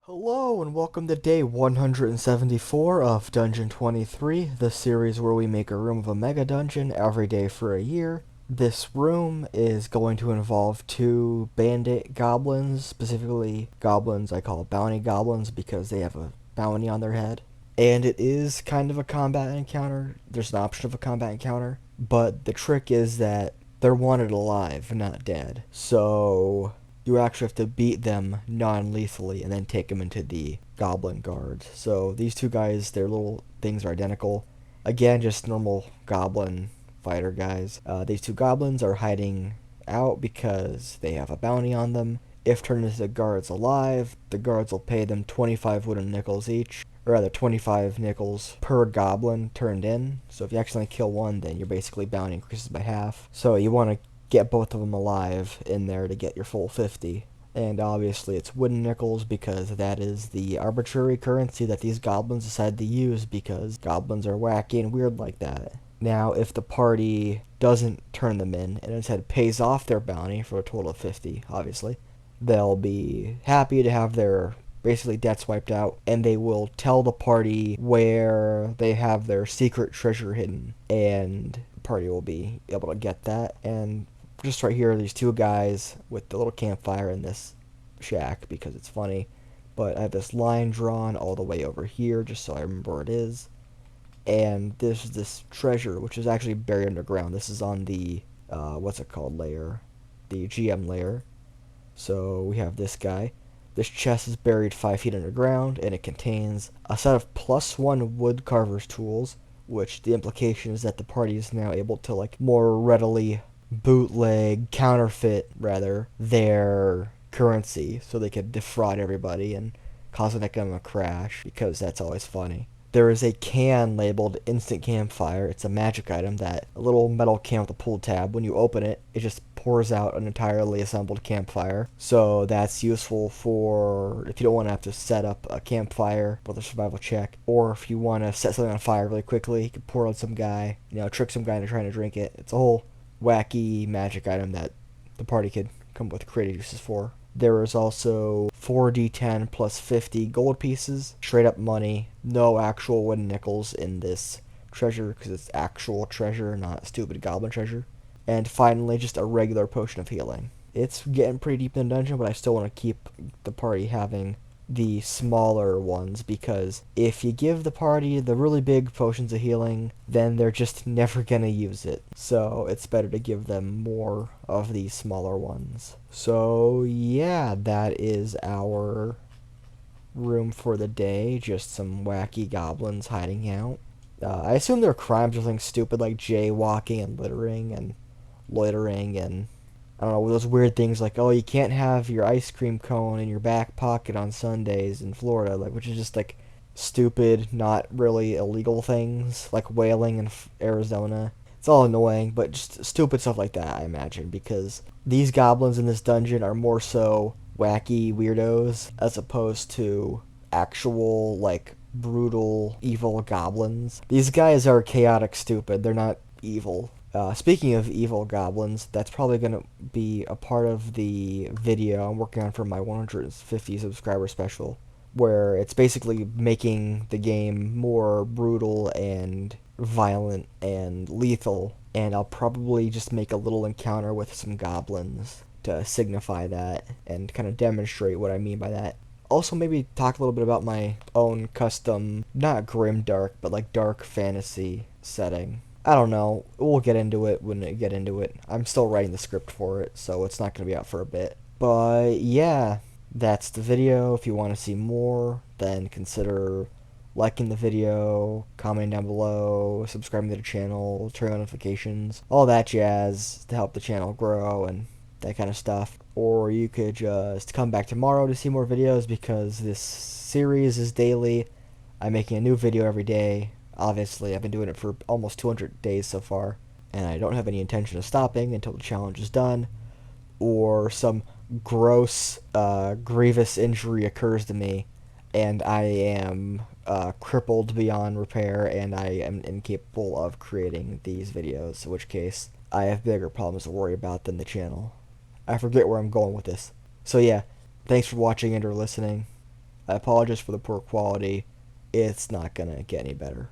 Hello and welcome to day 174 of Dungeon 23, the series where we make a room of a mega dungeon every day for a year. This room is going to involve two bandit goblins, specifically goblins I call bounty goblins because they have a bounty on their head. And it is kind of a combat encounter. There's an option of a combat encounter, but the trick is that they're wanted alive, not dead. So you actually have to beat them non-lethally and then take them into the goblin guards. So these two guys, their little things are identical. Again, just normal goblin fighter guys. These two goblins are hiding out because they have a bounty on them. If turned into the guards alive, the guards will pay them 25 wooden nickels each. Or rather, 25 nickels per goblin turned in. So if you accidentally kill one, then your basically bounty increases by half. So you want to get both of them alive in there to get your full 50. And obviously it's wooden nickels because that is the arbitrary currency that these goblins decide to use because goblins are wacky and weird like that. Now, if the party doesn't turn them in and instead pays off their bounty for a total of 50, obviously, they'll be happy to have their basically debts wiped out, and they will tell the party where they have their secret treasure hidden, and the party will be able to get that. And just right here, these two guys with the little campfire in this shack because it's funny. But I have this line drawn all the way over here just so I remember where it is. And this is this treasure, which is actually buried underground. This is on the, what's it called, layer? The GM layer. So we have this guy. This chest is buried 5 feet underground, and it contains a set of +1 wood carver's tools, which the implication is that the party is now able to, like, more readily bootleg, counterfeit, rather, their currency, so they could defraud everybody and cause an economic crash, because that's always funny. There is a can labeled Instant Campfire. It's a magic item that a little metal can with a pull tab. When you open it, it just pours out an entirely assembled campfire. So that's useful for if you don't want to have to set up a campfire with a survival check, or if you want to set something on fire really quickly, you can pour out some guy, trick some guy into trying to drink it. It's a whole wacky magic item that the party could come up with creative uses for. There is also 4d10 plus 50 gold pieces, straight up money, no actual wooden nickels in this treasure because it's actual treasure, not stupid goblin treasure. And finally, just a regular potion of healing. It's getting pretty deep in the dungeon, but I still want to keep the party having the smaller ones because if you give the party the really big potions of healing, then they're just never gonna use it. So it's better to give them more of these smaller ones. So yeah, that is our room for the day. Just some wacky goblins hiding out. I assume their crimes are something stupid like jaywalking and littering and loitering and I don't know, those weird things like, oh, you can't have your ice cream cone in your back pocket on Sundays in Florida, like, which is just like stupid, not really illegal things, like whaling in Arizona. It's all annoying, but just stupid stuff like that, I imagine, because these goblins in this dungeon are more so wacky weirdos as opposed to actual, like, brutal, evil goblins. These guys are chaotic stupid, they're not evil. Speaking of evil goblins, that's probably going to be a part of the video I'm working on for my 150 subscriber special, where it's basically making the game more brutal and violent and lethal, and I'll probably just make a little encounter with some goblins to signify that and kind of demonstrate what I mean by that. Also, maybe talk a little bit about my own custom, not grimdark, but like dark fantasy setting. I don't know. We'll get into it when we get into it. I'm still writing the script for it, so it's not going to be out for a bit. But yeah, that's the video. If you want to see more, then consider liking the video, commenting down below, subscribing to the channel, turning on notifications, all that jazz to help the channel grow and that kind of stuff. Or you could just come back tomorrow to see more videos because this series is daily. I'm making a new video every day. Obviously, I've been doing it for almost 200 days so far, and I don't have any intention of stopping until the challenge is done, or some gross, grievous injury occurs to me, and I am crippled beyond repair, and I am incapable of creating these videos, in which case I have bigger problems to worry about than the channel. I forget where I'm going with this. So yeah, thanks for watching and or listening. I apologize for the poor quality. It's not gonna get any better.